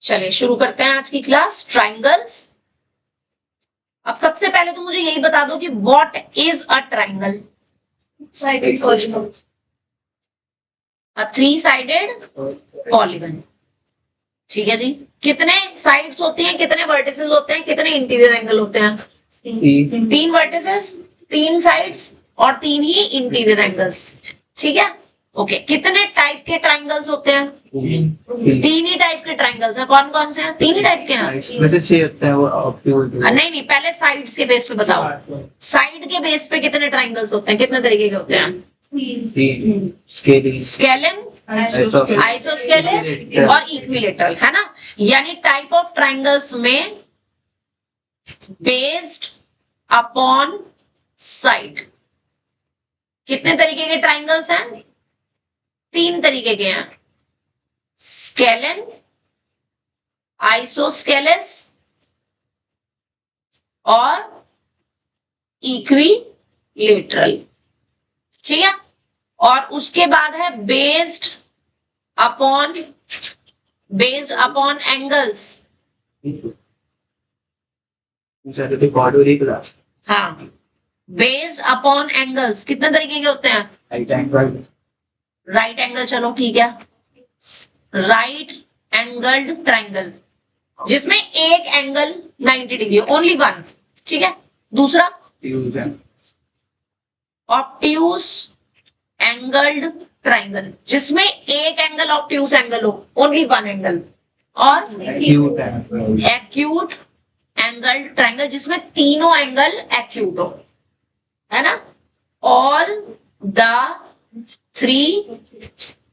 चलिए शुरू करते हैं आज की क्लास, ट्राइंगल्स। अब सबसे पहले तो मुझे यही बता दो कि what is a triangle. Sided polygon. A three sided polygon. ठीक है जी। कितने साइड्स होती हैं, कितने वर्टिसेस होते हैं, कितने इंटीरियर एंगल होते हैं? 3 वर्टिसेस, 3 साइड्स और 3 ही इंटीरियर एंगल्स। ठीक है, ओके। कितने टाइप के ट्राइंगल्स होते हैं? 3 ही टाइप के ट्राइंगल्स हैं। कौन कौन से हैं? 3 ही टाइप के हैं। वैसे 6 होते हैं वो नहीं, पहले साइड्स के बेस पे बताओ। साइड के बेस पे कितने ट्राइंगल्स होते हैं, कितने तरीके के होते हैं? स्केलिन, आइसोस्केलेस और इक्विलेटरल, है ना। यानी टाइप ऑफ ट्राइंगल्स में बेस्ड अपॉन साइड कितने तरीके के ट्राइंगल्स हैं? 3 तरीके के हैं। स्केलिन, आइसोस्केलेस और इक्विलेटरल। ठीक है, और उसके बाद है बेस्ड अपॉन एंगल्स। हाँ, बेस्ड अपॉन एंगल्स कितने तरीके के होते हैं? राइट एंगल, चलो ठीक है। राइट एंगल्ड ट्राइंगल जिसमें एक एंगल 90 डिग्री, ओनली वन। ठीक है। दूसरा ऑब्ट्यूज एंगल्ड ट्राइंगल जिसमें एक एंगल ऑब्ट्यूज एंगल हो, ओनली वन एंगल। और एक्यूट एंगल्ड ट्राइंगल जिसमें तीनों एंगल एक्यूट हो, है ना। All the 3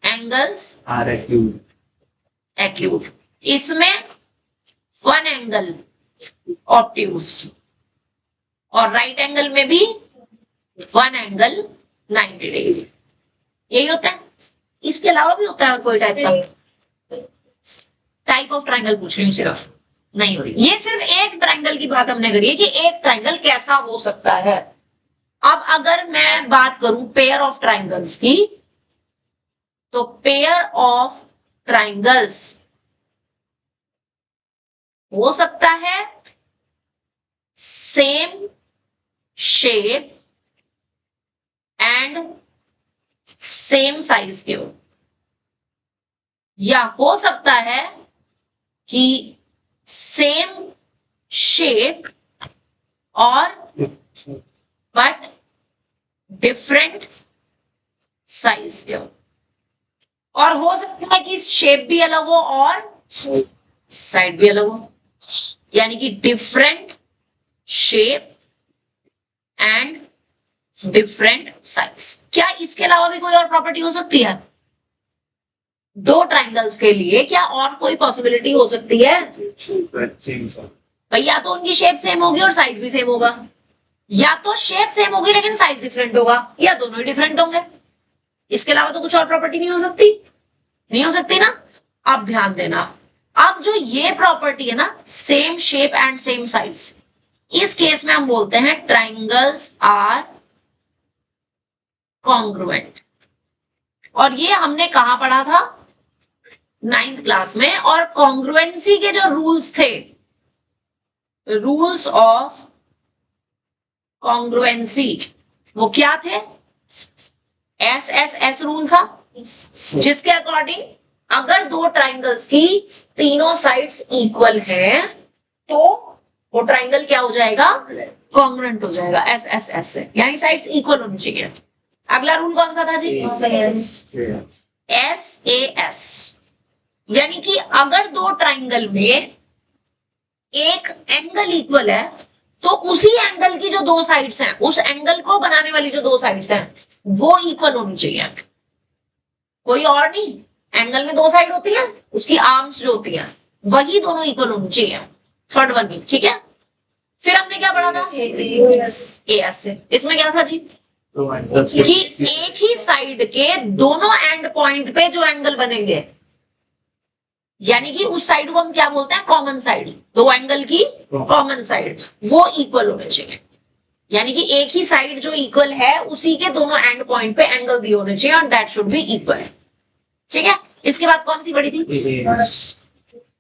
angles are acute. इसमें 1 एंगल ऑब्ट्यूज और राइट एंगल में भी 1 एंगल 90 डिग्री। यही होता है। इसके अलावा भी होता है और कोई टाइप का? टाइप ऑफ ट्राइंगल पूछ रही हूँ, सिर्फ नहीं हो रही। ये सिर्फ एक ट्राइंगल की बात हमने करी है कि एक ट्राइंगल कैसा हो सकता है। अब अगर मैं बात करूं पेयर ऑफ ट्राइंगल्स की, तो पेयर ऑफ ट्राइंगल्स हो सकता है same shape and same size के हो, या हो सकता है कि सेम शेप और बट डिफरेंट साइज के हो, और हो सकता है कि शेप भी अलग हो और साइड भी अलग हो, यानी कि different shape and different size. क्या इसके अलावा भी कोई और प्रॉपर्टी हो सकती है? 2 ट्राइंगल्स के लिए क्या और कोई पॉसिबिलिटी हो सकती है? भाई या तो उनकी शेप सेम होगी और साइज भी सेम होगा, या तो शेप सेम होगी लेकिन साइज डिफरेंट होगा, या दोनों ही डिफरेंट होंगे। इसके अलावा तो कुछ और प्रॉपर्टी नहीं हो सकती। नहीं हो सकती ना। अब ध्यान देना, अब जो ये प्रॉपर्टी है ना, same shape and same size, इस केस में हम बोलते हैं ट्राइंगल्स आर कॉन्ग्रुएंट। और ये हमने कहां पढ़ा था? 9th क्लास में। और कॉन्ग्रुएंसी के जो रूल्स थे, रूल्स ऑफ कॉन्ग्रुएंसी, वो क्या थे? SSS रूल था, जिसके अकॉर्डिंग अगर 2 ट्राइंगल्स की तीनों साइड्स इक्वल हैं तो वो ट्राइंगल क्या हो जाएगा? कॉन्ग्रुएंट हो जाएगा SSS से, यानी साइड्स इक्वल होनी चाहिए। अगला रूल कौन सा था जी? SAS, यानी कि अगर 2 ट्राइंगल में एक एंगल इक्वल है तो उसी एंगल की जो 2 साइड्स हैं, उस एंगल को बनाने वाली जो 2 साइड्स हैं, वो इक्वल होनी चाहिए, कोई और नहीं। एंगल में 2 साइड होती है, उसकी आर्म्स जो होती है वही दोनों इक्वल होनी चाहिए। थर्ड वन भी ठीक है। फिर हमने क्या पढ़ा था? AS से। इसमें क्या था जी? कि एक ही साइड के दोनों एंड पॉइंट पे जो एंगल बनेंगे, यानी कि उस साइड को हम क्या बोलते हैं? Common side. 2 एंगल की कॉमन साइड वो इक्वल होने चाहिए, यानी कि एक ही साइड जो इक्वल है उसी के दोनों एंड पॉइंट पे एंगल दिए होने चाहिए, और दैट शुड बी इक्वल। ठीक है। इसके बाद कौन सी पढ़ी थी?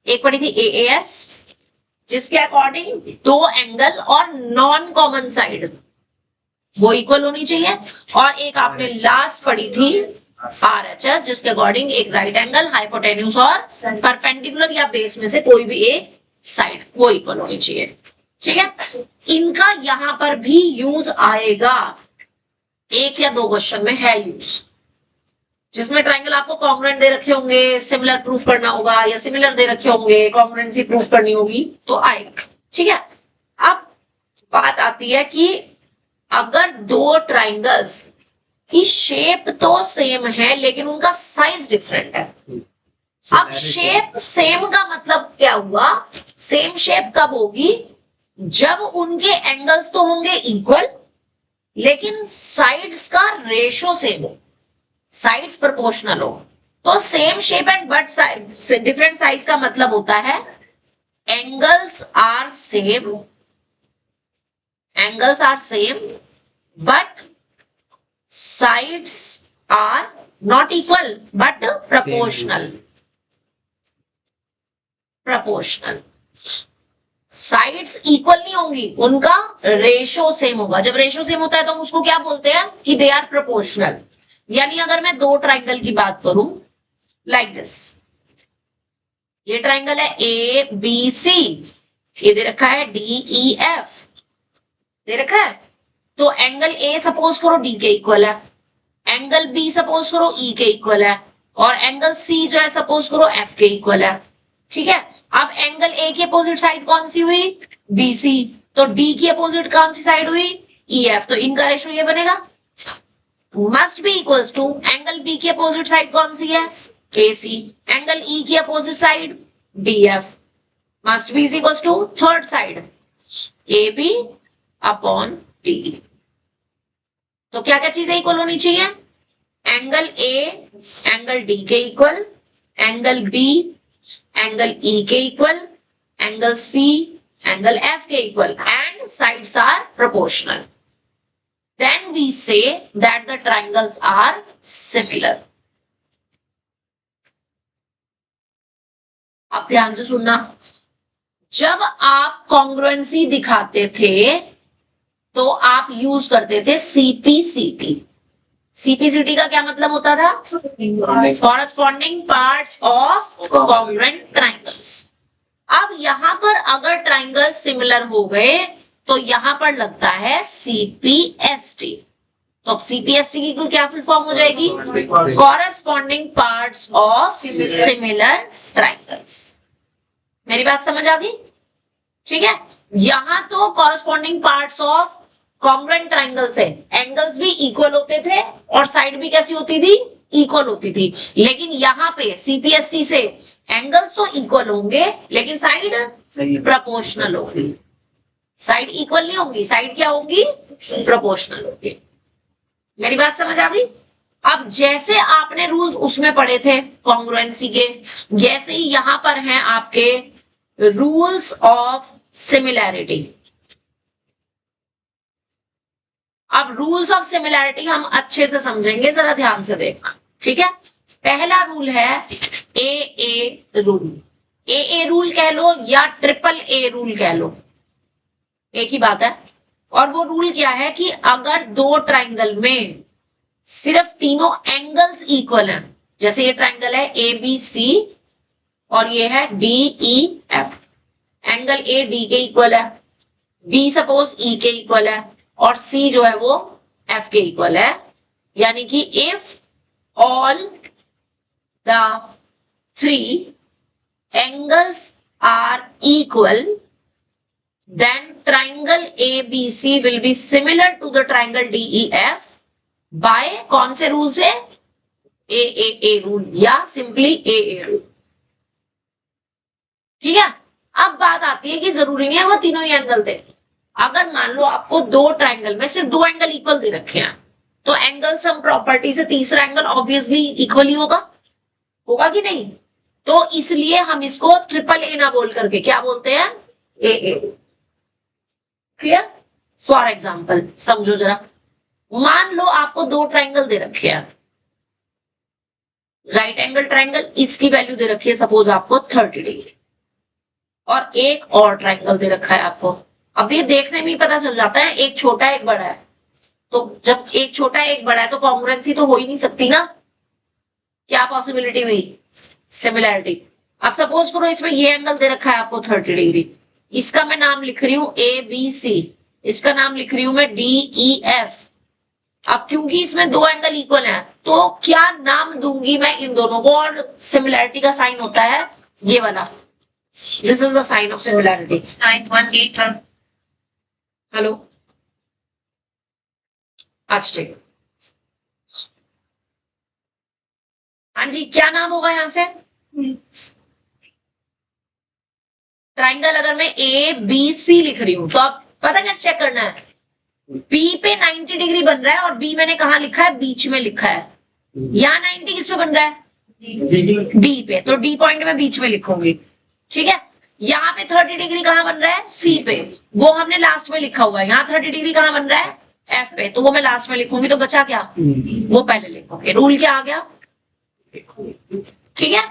एक पढ़ी थी AAS, जिसके अकॉर्डिंग दो एंगल और नॉन कॉमन साइड वो इक्वल होनी चाहिए, और एक आपने लास्ट पढ़ी थी RHS, जिसके अकॉर्डिंग एक राइट एंगल, हाइपोटेन्यूज और परपेंडिकुलर या बेस में से कोई भी एक साइड वो इक्वल होनी चाहिए। ठीक है, इनका यहां पर भी यूज आएगा, एक या दो क्वेश्चन में है यूज, जिसमें ट्रायंगल आपको कॉन्ग्रुएंट दे रखे होंगे, सिमिलर प्रूफ करना होगा, या सिमिलर दे रखे होंगे कॉन्ग्रुएंसी प्रूफ करनी होगी तो आएगा। ठीक है, अब बात आती है कि अगर दो ट्रायंगल्स की शेप तो सेम है लेकिन उनका साइज डिफरेंट है। अब शेप सेम का मतलब क्या हुआ, सेम शेप कब होगी, जब उनके एंगल्स तो होंगे इक्वल लेकिन साइड्स का रेशो सेम हो, साइड्स प्रोपोर्शनल हो। तो same shape and but different size का मतलब होता है angles are same, angles are same but sides are not equal but proportional, proportional। Sides equal नहीं होंगी, उनका रेशो सेम होगा। जब रेशो सेम होता है तो हम उसको क्या बोलते हैं कि दे आर प्रोपोर्शनल। यानी अगर मैं दो ट्राइंगल की बात करूं लाइक दिस, ये ट्राइंगल है ABC, ये दे रखा है DEF दे रखा है, तो एंगल A सपोज करो D के इक्वल है, एंगल B सपोज करो E के इक्वल है, और एंगल C जो है सपोज करो F के इक्वल है। ठीक है, अब एंगल A की अपोजिट साइड कौन सी हुई, BC, तो D की अपोजिट कौन सी साइड हुई, EF, तो इनका रेशो ये बनेगा must be equals to angle B की अपोजिट साइड कौन सी है, AC, एंगल E की opposite side DF, must be equals to third side AB upon D। तो क्या क्या चीजें इक्वल होनी चाहिए, एंगल A एंगल D के equal, angle B angle E के equal, angle C angle F के equal, and sides are proportional. Then we say that the triangles are similar। अब ध्यान से सुनना, जब आप कॉन्ग्रुएंसी दिखाते थे तो आप यूज करते थे CPCT। CPCT का क्या मतलब होता था, corresponding parts of congruent triangles. अब यहां पर अगर ट्राइंगल सिमिलर हो गए तो यहां पर लगता है CPST। तो अब CPST की क्या फुल फॉर्म हो जाएगी, corresponding parts of similar triangles. मेरी बात समझ आ गई? ठीक है, यहां तो corresponding parts of congruent triangle से एंगल्स भी इक्वल होते थे और साइड भी कैसी होती थी, इक्वल होती थी। लेकिन यहां पे CPST से एंगल्स तो इक्वल होंगे लेकिन साइड प्रोपोर्शनल होगी। साइड इक्वल नहीं होंगी, साइड क्या होंगी, प्रोपोर्शनल होगी। मेरी बात समझ आ गई? अब जैसे आपने रूल्स उसमें पढ़े थे कॉन्ग्रुएंसी के, जैसे ही यहां पर हैं आपके रूल्स ऑफ सिमिलैरिटी। अब रूल्स ऑफ सिमिलैरिटी हम अच्छे से समझेंगे, जरा ध्यान से देखना। ठीक है, पहला रूल है AA रूल। AA रूल कह लो या AAA रूल कह लो, एक ही बात है। और वो रूल क्या है कि अगर दो ट्राइंगल में सिर्फ तीनों एंगल्स इक्वल हैं, जैसे ये ट्राइंगल है ABC और ये है DEF, एंगल A D के इक्वल है, B सपोज E के इक्वल है, और C जो है वो F के इक्वल है, यानी कि if all the three angles are equal then triangle ABC will be similar to the triangle DEF by कौन से रूल से, AAA रूल या सिंपली AA रूल। ठीक है, अब बात आती है कि जरूरी नहीं है वो तीनों ही एंगल दे। अगर मान लो आपको दो ट्राइंगल में सिर्फ दो एंगल इक्वल दे रखे हैं, तो एंगल सम प्रॉपर्टी से तीसरा एंगल ऑब्वियसली इक्वल ही होगा, होगा कि नहीं? तो इसलिए हम इसको AAA ना बोल करके क्या बोलते हैं, AA। क्लियर? फॉर एग्जाम्पल समझो जरा, मान लो आपको दो ट्राइंगल दे रखे हैं, राइट एंगल ट्राइंगल, इसकी वैल्यू दे रखी है सपोज आपको 30 डिग्री, और एक और ट्राइंगल दे रखा है आपको। अब ये देखने में ही पता चल जाता है एक छोटा एक बड़ा है, तो जब एक छोटा एक बड़ा है तो कॉन्ग्रुएंसी तो हो ही नहीं सकती ना। क्या पॉसिबिलिटी हुई? सिमिलैरिटी। अब सपोज करो इसमें ये एंगल दे रखा है आपको 30 डिग्री, इसका मैं नाम लिख रही हूं ए बी सी, इसका नाम लिख रही हूं मैं डी ई एफ। अब क्योंकि इसमें दो एंगल इक्वल हैं तो क्या नाम दूंगी मैं इन दोनों को, और सिमिलैरिटी का साइन होता है ये वाला, this is the sign of similarity. 918 hello आज ठीक। हाँ जी, क्या नाम होगा यहां से? ट्राइंगल अगर मैं ए बी सी लिख रही हूं तो आप पता कैसे चेक करना है? बी पे 90 डिग्री बन रहा है और बी मैंने कहा लिखा है, बीच में लिखा है। यहाँ 90 किस पे बन रहा है? डी पे, तो डी पॉइंट में बीच में लिखूंगी, ठीक है। यहाँ पे 30 डिग्री कहाँ बन रहा है? सी पे, वो हमने लास्ट में लिखा हुआ है। यहाँ 30 डिग्री कहाँ बन रहा है? एफ पे, तो वो मैं लास्ट में लिखूंगी। तो बचा क्या? वो पहले लिखोगे। रूल क्या आ गया? ठीक है,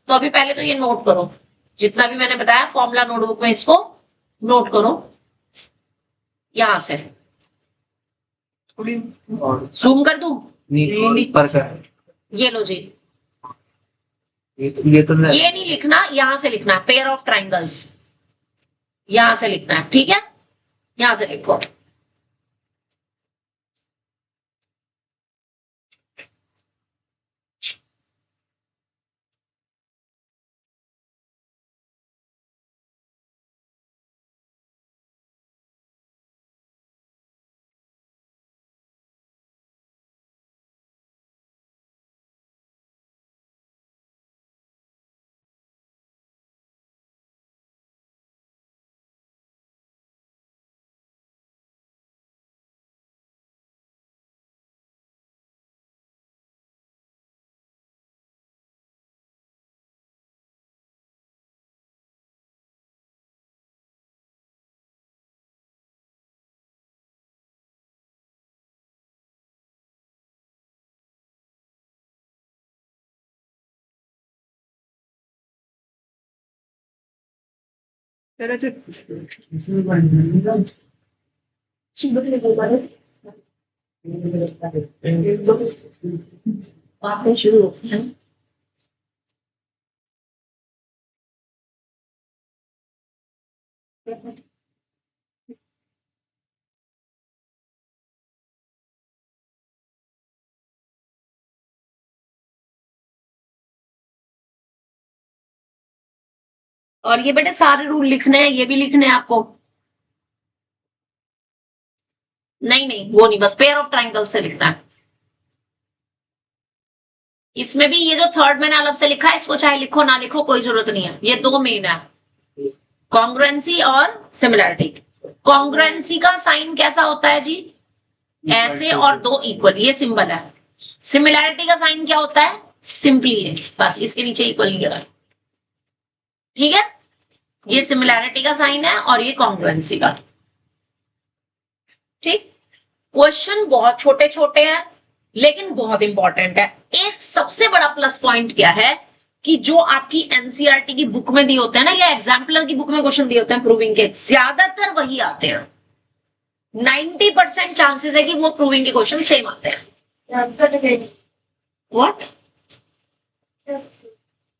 तो अभी पहले तो ये नोट करो, जितना भी मैंने बताया फॉर्मूला नोटबुक में इसको नोट करो। यहां से जूम कर दूं? ये लो जी, ये नहीं लिखना, यहां से लिखना है पेयर ऑफ ट्राइंगल्स, यहां से लिखना है, ठीक है। यहां से लिखो। बातें शुरू होती हैं। और ये बेटे सारे रूल लिखने हैं, ये भी लिखने हैं आपको। नहीं नहीं वो नहीं, बस पेयर ऑफ ट्राइंगल से लिखना है। इसमें भी ये जो थर्ड मैंने अलग से लिखा है, इसको चाहे लिखो ना लिखो कोई जरूरत नहीं है, ये दो मेन है, कॉन्ग्रुएंसी और सिमिलैरिटी। कॉन्ग्रुएंसी का साइन कैसा होता है जी? ऐसे और दो इक्वल, ये सिंबल है। सिमिलैरिटी का साइन क्या होता है? सिंपली है, बस इसके नीचे इक्वल नहीं लगा, ठीक है। ये सिमिलैरिटी का साइन है और ये कॉन्ग्रुएंसी का, ठीक। क्वेश्चन बहुत छोटे छोटे हैं लेकिन बहुत इंपॉर्टेंट है। एक सबसे बड़ा प्लस पॉइंट क्या है कि जो आपकी एनसीईआरटी की बुक में दिए होते हैं ना, या एग्जाम्पलर की बुक में क्वेश्चन दिए होते हैं प्रूविंग के, ज्यादातर वही आते हैं। 90% चांसेस है कि वो प्रूविंग के क्वेश्चन सेम आते हैं। व्हाट?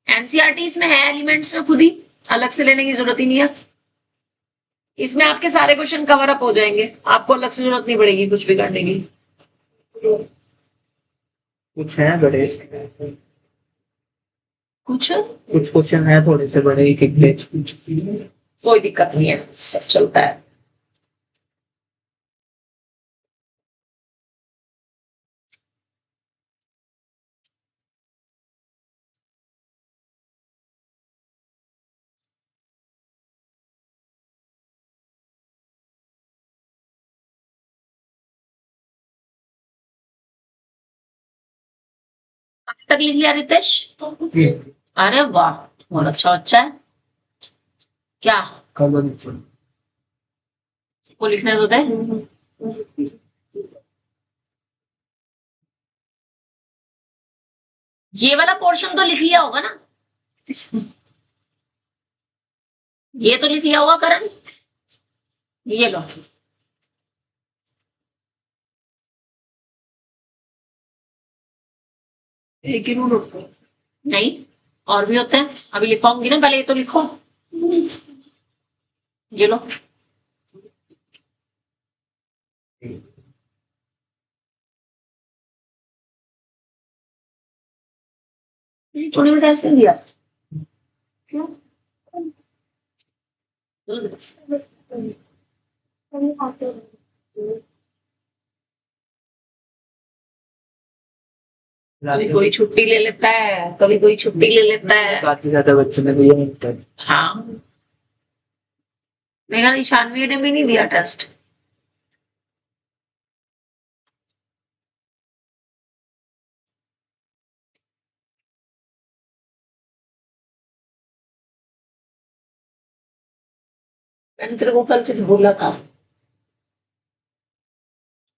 एनसीईआरटी इसमें है एलिमेंट्स में खुद ही, अलग से लेने की जरूरत ही नहीं है। इसमें आपके सारे क्वेश्चन कवर अप हो जाएंगे, आपको अलग से जरूरत नहीं पड़ेगी कुछ भी करने की। कुछ है बड़े, कुछ क्वेश्चन है थोड़े से बड़े, एक एक पेज। कोई दिक्कत नहीं है, सब चलता है। तक लिख लिया रितेश? अरे वाह, बहुत अच्छा बच्चा है। क्या को लिखने दो दे। ये वाला पोर्शन तो लिख लिया होगा ना? ये तो लिख लिया होगा करण, ये लो। एक ही रूल होता है। नहीं, और भी होते हैं, अभी लिखवाऊंगी ना, पहले ये तो लिखो। ये लो। थोड़ी मिनट ऐसे दिया क्यों? कभी कोई छुट्टी ले लेता है, कभी कोई छुट्टी ले लेता है। काफी ज्यादा बच्चों ने दिया इंटर। हाँ, मेरा ईशानवी ने भी नहीं दिया टेस्ट। मैंने तेरे को कल कुछ बोला था,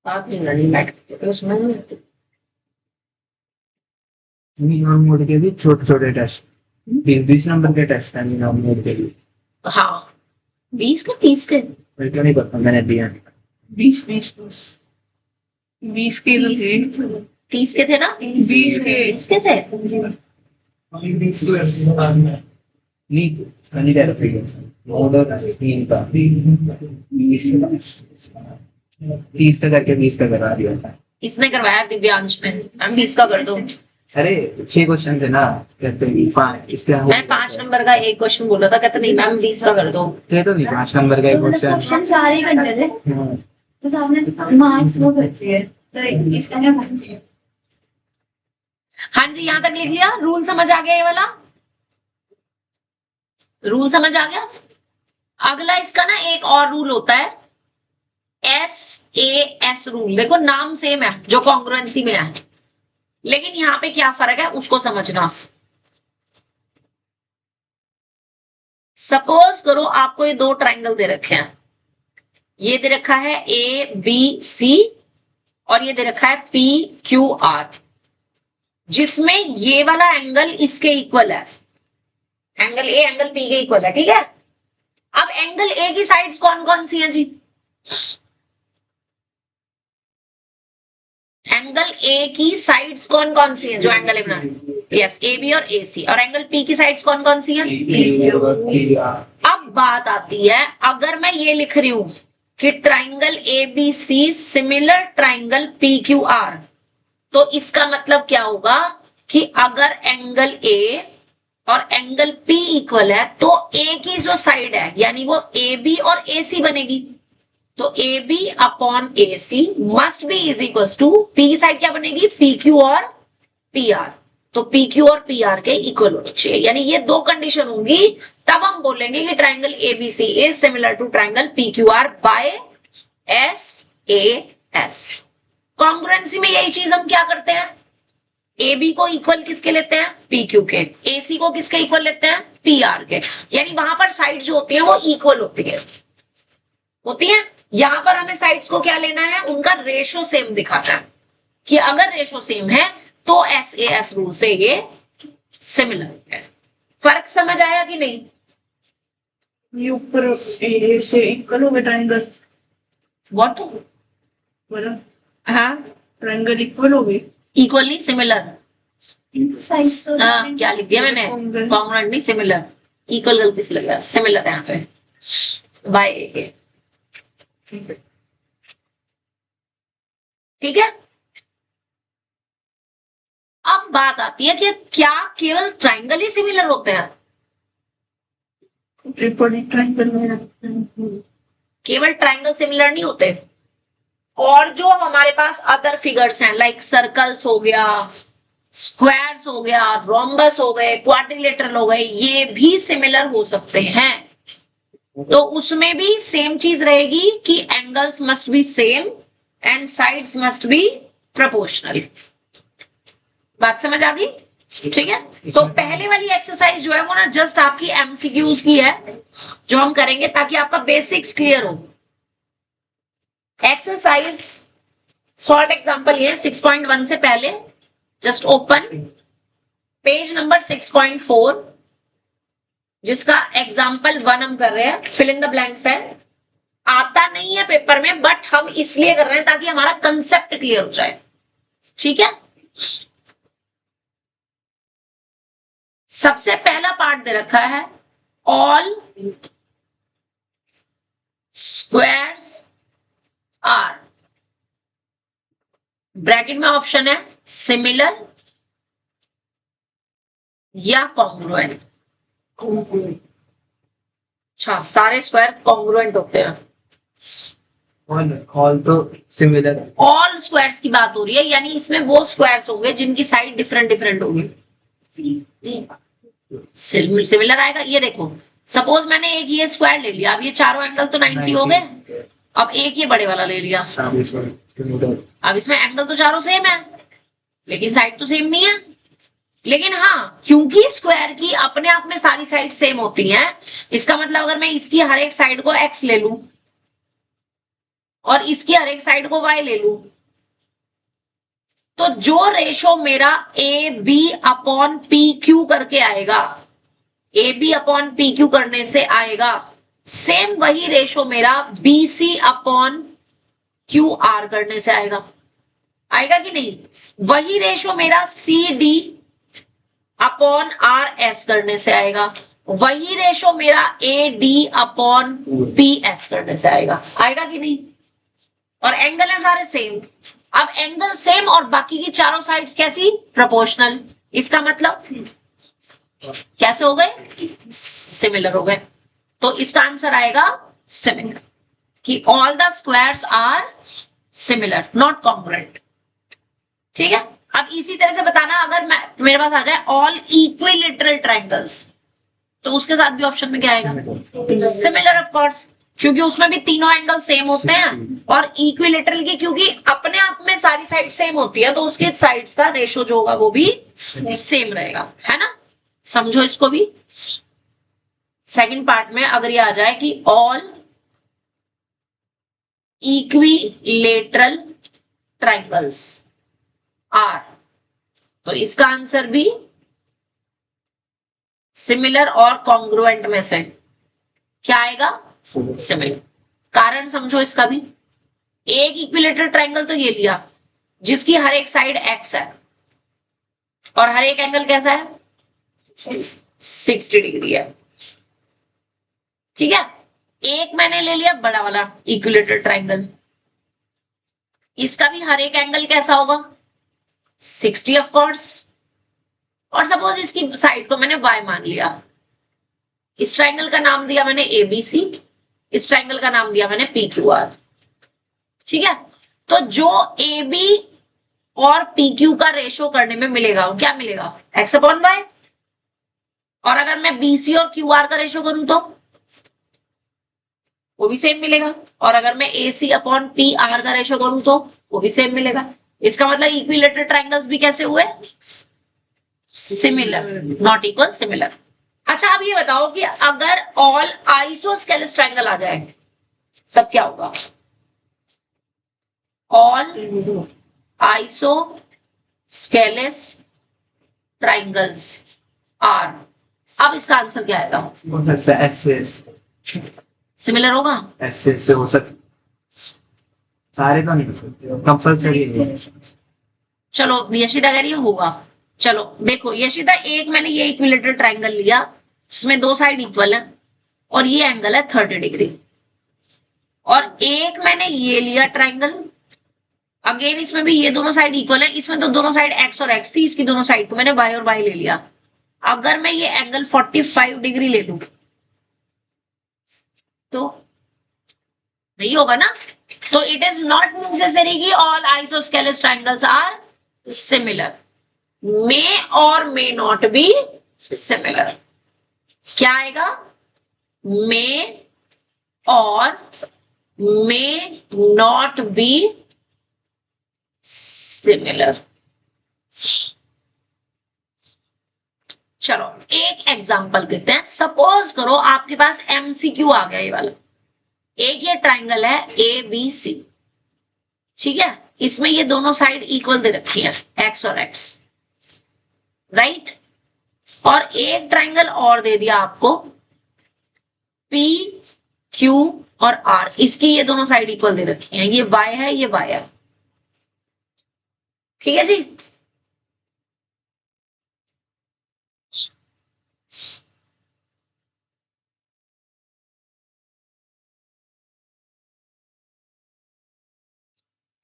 बात नहीं लड़ी बैठ के, तो समझ में आती। मिनिमम मोड के भी छोटे छोटे टेस्ट, 20 नंबर के टेस्ट है मिनिमम मोड के भी। हाँ, 20 के 30 के मेरे को नहीं पता, मैंने दिया नहीं। 20 20 बस 20 के तो थे। 30 के थे ना, 20 के 20 के थे। नहीं नहीं दे रहा मोड और 3 का 30 का करके 20 का करा दिया था। इसने करवाया दिव्यांश ने, हम 20 का कर दो। अरे 6 क्वेश्चन थे ना, कहते हैं 5 इसके मैंने 5 नंबर का एक क्वेश्चन बोला था, कहते नहीं मैम 20 का कर दो। तो नहीं 5 नंबर का एक क्वेश्चन। क्वेश्चन सारे करने थे तो सामने मार्क्स वो करती है, तो इसका क्या मतलब है? हाँ जी, यहाँ तक लिख लिया। रूल समझ आ गया, ये वाला रूल समझ आ गया। अगला इसका ना एक और रूल होता है, SAS रूल। देखो नाम सेम है, जो कॉन्ग्रुएंसी में है, लेकिन यहाँ पे क्या फर्क है उसको समझना। सपोज करो आपको ये 2 ट्रायंगल दे रखे हैं, ये दे रखा है ABC और ये दे रखा है PQR, जिसमें ये वाला एंगल इसके इक्वल है, एंगल A एंगल P के इक्वल है, ठीक है। अब एंगल A की साइड्स कौन कौन सी हैं जी? एंगल A की साइड्स कौन कौन सी हैं जो एंगल ए बना? यस, AB और AC। और एंगल P की साइड्स कौन कौन सी हैं? अब बात आती है, अगर मैं ये लिख रही हूं कि triangle ABC similar triangle PQR, तो इसका मतलब क्या होगा कि अगर एंगल A और एंगल P इक्वल है तो A की जो साइड है यानी वो AB और AC बनेगी, तो AB upon AC must be is equal to P की साइड क्या बनेगी? PQ और PR। तो PQ और PR के इक्वल होने चाहिए, यानी ये 2 कंडीशन होंगी, तब हम बोलेंगे कि triangle ABC is similar to triangle PQR by SAS। Congruency में यही चीज हम क्या करते हैं, AB को इक्वल किसके लेते हैं? PQ के। AC को किसके इक्वल लेते हैं? PR के। यानी वहां पर साइड जो होती है वो इक्वल होती है। यहां पर हमें साइड्स को क्या लेना है, उनका रेशो सेम दिखाना है, कि अगर रेशो सेम है तो SAS रूल से ये सिमिलर है। फर्क समझ आया कि नहीं? ये ऊपर ए से इक्वल हो गया ट्रायंगल, व्हाट? बोला हाँ, ट्रायंगल इक्वल हो गई, इक्वल नहीं सिमिलर। हाँ, क्या लिख दिया मैंने? कॉन्ग्रुएंट नहीं, सिमिलर। इक्वल गलती से लगा, सिमिलर है यहाँ पे बाय ए। ठीक है। अब बात आती है कि क्या केवल ट्राइंगल ही सिमिलर होते हैं? ट्रिपल ट्रायंगल में केवल ट्राइंगल सिमिलर नहीं होते, और जो हमारे पास अदर फिगर्स हैं लाइक सर्कल्स हो गया, स्क्वायर्स हो गया, रोम्बस हो गए, क्वाड्रिलेटरल हो गए, ये भी सिमिलर हो सकते हैं। तो उसमें भी सेम चीज रहेगी कि angles must be same and sides must be proportional. बात समझ आ गई? ठीक है। तो पहले वाली एक्सरसाइज जो है वो ना जस्ट आपकी एमसीक्यूज की है, जो हम करेंगे ताकि आपका बेसिक्स क्लियर हो। एक्सरसाइज शॉर्ट एग्जांपल ये 6.1 से पहले जस्ट ओपन पेज नंबर 6.4 जिसका एग्जाम्पल 1 हम कर रहे हैं, फिल इन द ब्लैंक्स है। आता नहीं है पेपर में, बट हम इसलिए कर रहे हैं ताकि हमारा कंसेप्ट क्लियर हो जाए। ठीक है, सबसे पहला पार्ट दे रखा है ऑल स्क्वायर्स आर, ब्रैकेट में ऑप्शन है सिमिलर या कॉन्ग्रुएंट। अच्छा, सारे स्क्वायर कॉन्ग्रुएंट होते हैं। ऑल तो सिमिलर। ऑल स्क्वायर्स की बात हो रही है, यानी इसमें वो स्क्वायर्स होंगे जिनकी साइड डिफरेंट डिफरेंट होगी। सिमिलर आएगा। ये देखो, सपोज मैंने एक ये स्क्वायर ले लिया, अब ये चारों एंगल तो 90 हो गए, अब एक ये बड़े वाला ले लिया, अब इसमें एंगल तो चारों सेम है लेकिन साइड तो सेम नहीं है। लेकिन हाँ, क्योंकि स्क्वायर की अपने आप में सारी साइड सेम होती हैं, इसका मतलब अगर मैं इसकी हर एक साइड को x ले लूं और इसकी हर एक साइड को y ले लूं, तो जो रेशो मेरा A B upon P Q करके आएगा, A B upon P Q करने से आएगा, सेम वही रेशो मेरा B C upon Q R करने से आएगा। आएगा कि नहीं? वही रेशो मेरा C D upon R S करने से आएगा, वही रेशो मेरा A D upon P S करने से आएगा। आएगा कि नहीं? और एंगल है सारे सेम। अब एंगल सेम और बाकी की चारों साइड्स कैसी? प्रोपोर्शनल। इसका मतलब कैसे हो गए? सिमिलर हो गए। तो इसका आंसर आएगा सिमिलर, कि all the squares are similar not congruent. ठीक है, अब इसी तरह से बताना, अगर मेरे पास आ जाए ऑल इक्विलेटरल ट्रायंगल्स, तो उसके साथ भी ऑप्शन में क्या आएगा? सिमिलर ऑफ कोर्स, क्योंकि उसमें भी तीनों एंगल सेम होते हैं, और इक्विलेटरल की क्योंकि अपने आप में सारी साइड सेम होती है, तो उसके साइड्स का रेशो जो होगा वो भी सेम रहेगा, है ना? समझो इसको भी। सेकंड पार्ट में अगर ये आ जाए कि ऑल इक्विलेटरल ट्रायंगल्स आर, तो इसका आंसर भी सिमिलर और कॉन्ग्रुएंट में से क्या आएगा? सिमिलर। कारण समझो इसका भी। एक इक्विलेटरल ट्रायंगल तो ये लिया जिसकी हर एक साइड एक्स है और हर एक एंगल कैसा है? 60 डिग्री है। ठीक है, एक मैंने ले लिया बड़ा वाला इक्विलेटरल ट्रायंगल, इसका भी हर एक एंगल कैसा होगा? 60 ऑफ कोर्स। और सपोज इसकी साइड को मैंने y मान लिया, इस ट्रायंगल का नाम दिया मैंने ABC, इस ट्रायंगल का नाम दिया मैंने PQR। ठीक है, तो जो AB और PQ का रेशो करने में मिलेगा वो क्या मिलेगा? x upon y। और अगर मैं BC और QR का रेशो करूं तो वो भी सेम मिलेगा, और अगर मैं AC अपॉन PR का रेशो करूं तो वो भी सेम मिलेगा। इसका मतलब इक्विलेटरल ट्रायंगल्स भी कैसे हुए? Similar, not equal, similar. अच्छा, अब ये बताओ कि अगर ऑल आइसोस्केलेस ट्रायंगल आ जाए तब क्या होगा? ऑल आइसोस्केलेस ट्रायंगल्स आर, अब इसका आंसर क्या आएगा? सिमिलर होगा? ऐसे से हो सकता, सारे तो नहीं हो सकते, कंपल्सरी है। चलो यशिता कह रही है होगा। चलो देखो यशिता, एक मैंने ये इक्विलेटरल ट्रायंगल लिया जिसमें दो साइड इक्वल है और ये एंगल है 30 डिग्री, और एक मैंने ये लिया ट्रायंगल, अगेन इसमें भी ये दोनों साइड इक्वल है, इसमें तो दोनों साइड x और x थी, इसकी दोनों साइड को मैंने y और y ले लिया। अगर मैं ये एंगल 45 डिग्री ले लूं तो नहीं होगा ना? तो इट इज नॉट नेसेसरी कि all isosceles triangles are similar, may और मे नॉट बी सिमिलर। क्या आएगा? मे और मे नॉट बी सिमिलर। चलो एक एग्जांपल देते हैं। सपोज करो आपके पास MCQ आ गया, ये वाला एक ये ट्रायंगल है ABC, ठीक है, इसमें ये दोनों साइड इक्वल दे रखी है x और x, राइट? और एक ट्रायंगल और दे दिया आपको पी क्यू और आर, इसकी ये दोनों साइड इक्वल दे रखी हैं, ये y है ये y है, ठीक है जी।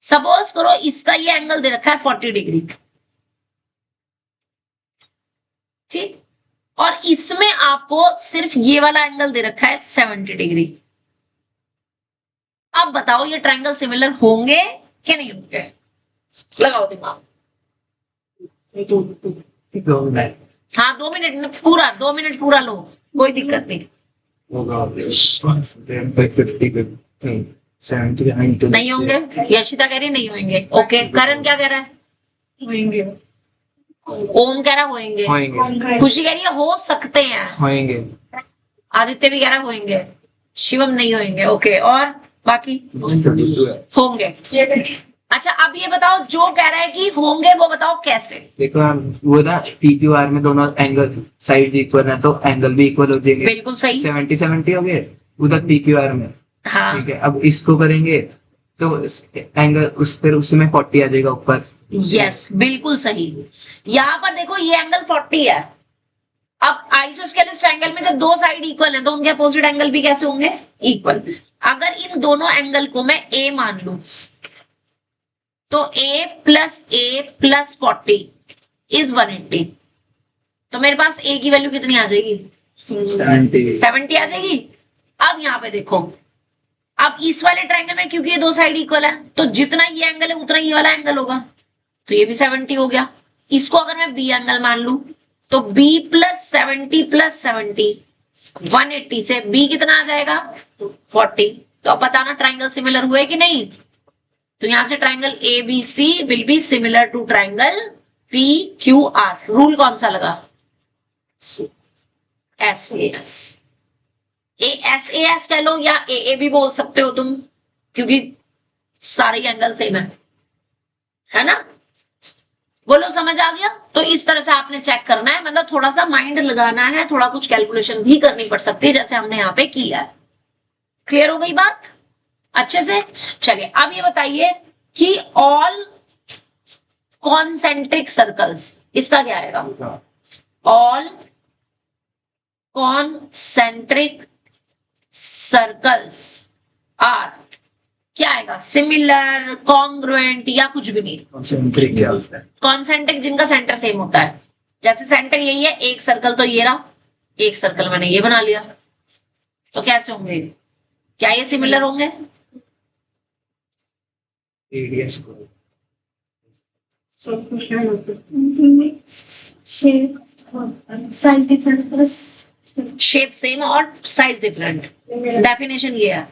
सपोज करो इसका ये एंगल दे रखा है 40 डिग्री, ठीक, और इसमें आपको सिर्फ ये वाला एंगल दे रखा है 70 डिग्री। अब बताओ ये ट्रायंगल सिमिलर होंगे कि नहीं होंगे, लगाओ दिमाग। हाँ 2 मिनट पूरा, 2 मिनट पूरा लो, कोई दिक्कत नहीं। नहीं होंगे, यशिता कह रही नहीं होंगे, ओके। करण क्या कह रहा है? होंगे। ओम कह रहा होंगे, होंगे खुशी कह रही है हो सकते हैं, होंगे आदित्य भी कह रहा है होंगे, शिवम नहीं होंगे, ओके। और बाकी होंगे। अच्छा अब ये बताओ जो कह रहा है कि होंगे वो बताओ कैसे। देखो हम वो ना पी क्यू आर में दोनों एंगल साइड इक्वल है तो एंगल भी इक्वल हो जाएंगे। बिल्कुल सही। 70 हो गए उधर पी क्यू आर में, हाँ ठीक है। अब इसको करेंगे तो एंगल उस फिर उसमें 40 आ जाएगा ऊपर। यस बिल्कुल सही। यहाँ पर देखो ये एंगल 40 है। अब आइसोस्केलेस ट्रायंगल में जब दो साइड इक्वल है तो उनके अपोजिट एंगल भी कैसे होंगे? इक्वल। अगर इन दोनों एंगल को मैं ए मान लूं तो a प्लस 40 इज 180, तो मेरे पास a की वैल्यू कितनी आ जाएगी? 70 आ जाएगी। अब यहाँ पे देखो, अब इस वाले ट्रायंगल में क्योंकि ये दो साइड इक्वल है तो जितना ये एंगल है उतना ये वाला एंगल होगा, तो ये भी 70 हो गया। इसको अगर मैं बी एंगल मान लूं तो b प्लस 70 180 से b कितना आ जाएगा? 40। तो अब बताना ट्रायंगल सिमिलर हुए कि नहीं। तो यहां से triangle A B C will be similar to triangle P Q R. Rule कौन सा लगा? एस ए एस कह लो या ए भी बोल सकते हो तुम, क्योंकि सारे एंगल सेम है ना। बोलो समझ आ गया। तो इस तरह से आपने चेक करना है, मतलब थोड़ा सा माइंड लगाना है, थोड़ा कुछ कैलकुलेशन भी करनी पड़ सकती है जैसे हमने यहाँ पे किया है। क्लियर हो गई बात अच्छे से? चलिए अब ये बताइए कि ऑल कॉन्सेंट्रिक सर्कल्स, इसका क्या आएगा? ऑल कॉन्सेंट्रिक सर्कल्स आर क्या आएगा? सिमिलर, कॉन्ग्रुएंट या कुछ भी नहीं। कॉन्सेंट्रिक क्या होता है? कॉन्सेंट्रिक जिनका सेंटर सेम होता है, जैसे सेंटर यही है, एक सर्कल तो ये रहा, एक सर्कल मैंने ये बना लिया, तो कैसे होंगे? क्या ये सिमिलर होंगे? रेडियस को size difference plus shape same और साइज डिफरेंट, डेफिनेशन ये है।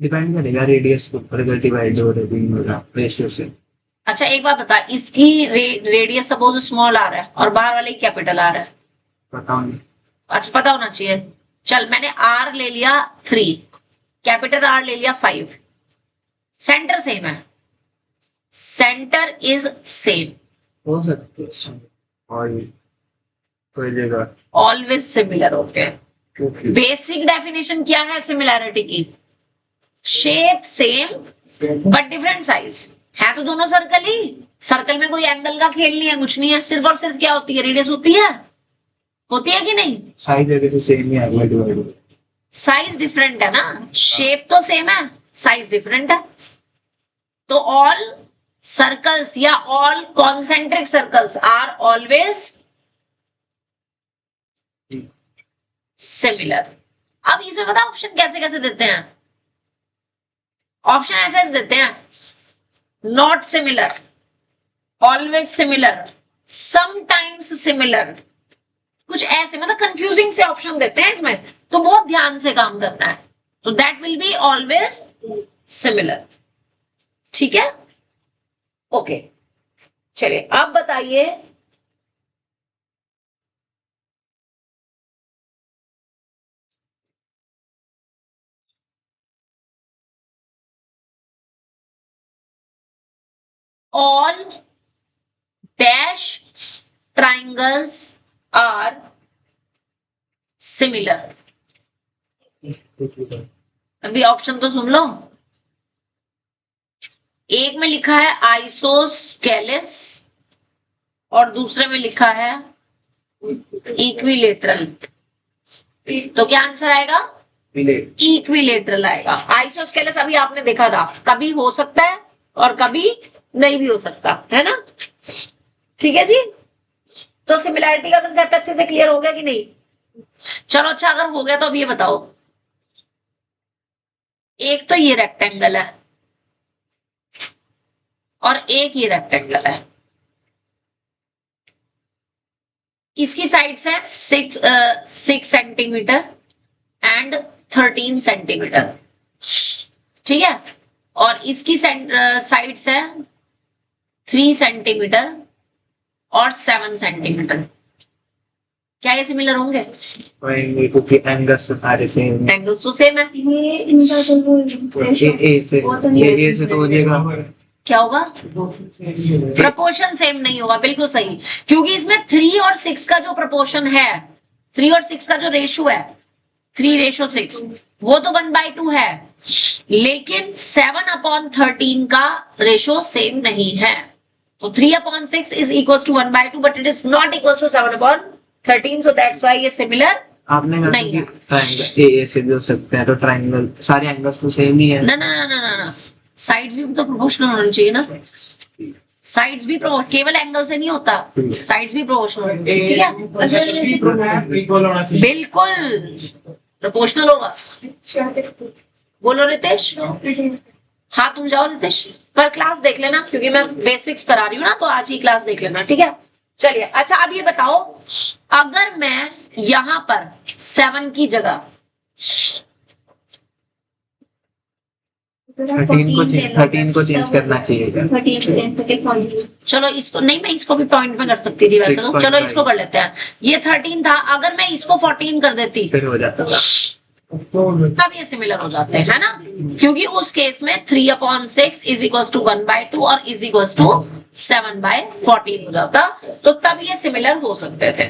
डिपेंड करेगा रेडियस के ऊपर, अगर डिवाइड हो रहा रेशियो से। अच्छा एक बात बता, इसकी रेडियस सपोज स्मॉल आ रहा है और बाहर वाले कैपिटल आ रहा है, पता नहीं। अच्छा पता होना चाहिए। चल मैंने आर ले लिया 3, कैपिटल आर ले लिया 5, सेंटर सेम है, सेंटर इज सेम, हो सकता है और कोई जगह ऑलवेज सिमिलर होते हैं। क्योंकि बेसिक डेफिनेशन क्या है सिमिलैरिटी की? Shape same but different size. है तो दोनों सर्कल ही, सर्कल में कोई एंगल का खेल नहीं है, कुछ नहीं है, सिर्फ और सिर्फ क्या होती है? रेडियस होती है कि नहीं? साइज जगह से सेम ही आएगा डिवाइड। साइज डिफरेंट है ना, शेप तो सेम है, साइज डिफरेंट है। तो ऑल सर्कल्स या all concentric circles are always similar. अब इसमें पता ऑप्शन कैसे कैसे देते हैं? ऑप्शन ऐसे ऐसे देते हैं, not similar, always similar, sometimes similar, कुछ ऐसे, मतलब कंफ्यूजिंग से ऑप्शन देते हैं इसमें, तो बहुत ध्यान से काम करना है। तो that will be always similar, ठीक है? ओके चलिए अब बताइए all dash angles are similar. अभी ऑप्शन तो सुन लो। एक में लिखा है आइसोस्केलेस और दूसरे में लिखा है इक्विलेटरल। तो क्या आंसर आएगा? इक्विलेटरल आएगा। आइसोस्केलेस अभी आपने देखा था, कभी हो सकता है और कभी नहीं भी हो सकता है ना। ठीक है जी, तो सिमिलैरिटी का कंसेप्ट अच्छे से क्लियर हो गया कि नहीं? चलो अच्छा, अगर हो गया तो अब ये बताओ, एक तो ये रेक्टेंगल है और एक ये रेक्टेंगल है, इसकी साइड्स है 6 सेंटीमीटर एंड 13 सेंटीमीटर, ठीक है, और इसकी साइड्स है 3 सेंटीमीटर और 7 सेंटीमीटर। क्या ये सिमिलर होंगे? क्योंकि एंगल्स तो सारे सेम हैं। एंगल्स तो सेम है। ये इनका जो वो रेशो ए से वो तो नहीं ए से तो हो जाएगा। क्या होगा? प्रपोर्शन सेम नहीं होगा, बिल्कुल सही, क्योंकि इसमें 3 और 6 का जो प्रपोर्शन है, 3 और 6 का जो रेशो है 3:6, वो तो 1/2 है, लेकिन 7/13 का रेशो सेम नहीं है। तो 3/6 is equals to 1/2, but it is not equals to 7/13, so that's why ये सिमिलर आपने नहीं है। ट्रायंगल ए से भी हो सकते हैं, तो ट्रायंगल सारे एंगल्स तो सेम ही है। ना ना ना ना ना ना, साइड्स भी तो प्रोपोर्शनल होनी चाहिए ना। साइड्स भी केवल एंगल से नहीं होता, साइड्स भी प्रोपोर्शनल होनी चाहिए, ठीक है? बिल्कुल प्रोपोर्शनल होगा। बोलो रितेश। हाँ तुम जाओ रितेश, पर क्लास देख लेना, क्योंकि मैं बेसिक्स करा रही हूँ ना, तो आज ही क्लास देख लेना, ठीक है? चलिए अच्छा, अब ये बताओ, अगर मैं यहां पर 7 की जगह 13 को चेंज करना चाहिए क्या? 13 चेंज करके पॉइंट। चलो इसको नहीं, मैं इसको भी पॉइंट में कर सकती थी वैसे तो, 6.5 चलो इसको कर लेते हैं। ये 13 था, अगर मैं इसको 14 कर देती फिर हो जाता है। तब ये सिमिलर हो जाते हैं, है ना? क्योंकि उस केस में 3/6 इज इक्वल टू 1/2 और इज इक्वल टू 7/14 हो जाता, तो तब ये सिमिलर हो सकते थे।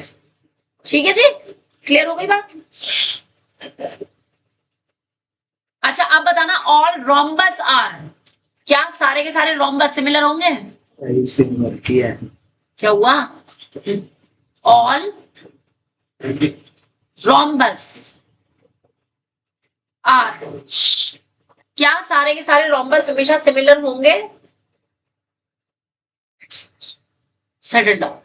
ठीक है जी, क्लियर हो गई बात? अच्छा अब बताना, ऑल रोम्बस आर, क्या सारे के सारे रोम्बस सिमिलर होंगे? सिमिलर किया है। क्या हुआ? ऑल रोम्बस आर, क्या सारे के सारे रोम्बस हमेशा सिमिलर होंगे? Settle down.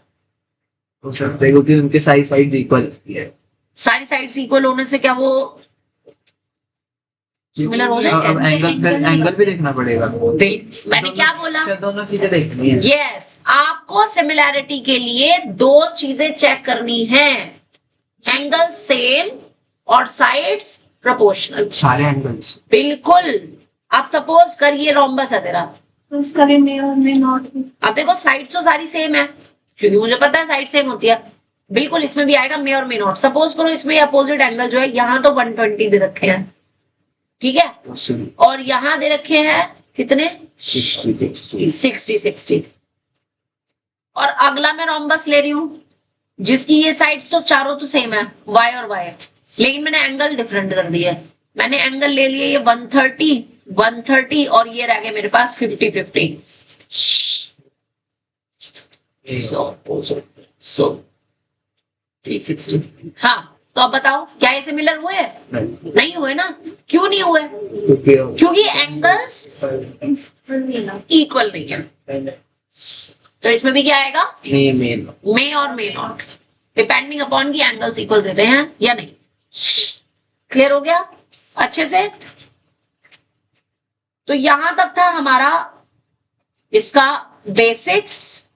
हो सकता है क्योंकि उनके साइड इक्वल है। सारी साइड्स इक्वल होने से क्या वो सिमिलर हो जाएंगे? अब एंगल भी देखना पड़ेगा। मैंने क्या बोला? अच्छा, दोनों चीजें देखनी है। यस, आपको सिमिलैरिटी के लिए 2 चीजें चेक करनी है, एंगल सेम और साइड्स प्रोपोर्शनल। सारे एंगल्स बिल्कुल। अब सपोज कर ये रोम्बस है तेरा, तो उसका भी मे और मे नॉट। अब देखो साइड्स तो सारी सेम है, क्योंकि मुझे पता है साइड सेम होती है, बिल्कुल इसमें भी आएगा मे और मे नॉट। सपोज करो इसमें अपोजिट एंगल जो है यहाँ तो 120 दे रखे हैं, ठीक है, और यहाँ दे रखे हैं कितने? 60। और अगला मैं रोम्बस ले रही हूं जिसकी ये साइड्स तो चारों तो सेम है, y और y, लेकिन मैंने एंगल डिफरेंट कर दिया है। मैंने एंगल ले लिए ये 130 और ये रह गए मेरे पास 50-50। सो 360। हाँ, तो अब बताओ क्या ये सिमिलर हुए? नहीं हुए ना। क्यों नहीं हुए? क्योंकि एंगल्स इक्वल नहीं है। तो इसमें भी क्या आएगा? मे और मे नॉट, डिपेंडिंग अपॉन की एंगल्स इक्वल देते हैं या नहीं। क्लियर हो गया अच्छे से? तो यहां तक था हमारा इसका बेसिक्स,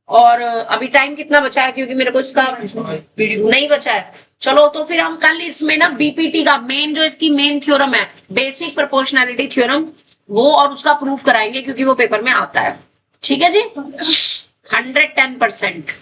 और अभी टाइम कितना बचा है? क्योंकि मेरे को इसका नहीं बचा है। चलो तो फिर हम कल इसमें ना बीपीटी का मेन जो इसकी मेन थ्योरम है, बेसिक प्रोपोर्शनैलिटी थ्योरम, वो और उसका प्रूफ कराएंगे, क्योंकि वो पेपर में आता है। ठीक है जी, 110%।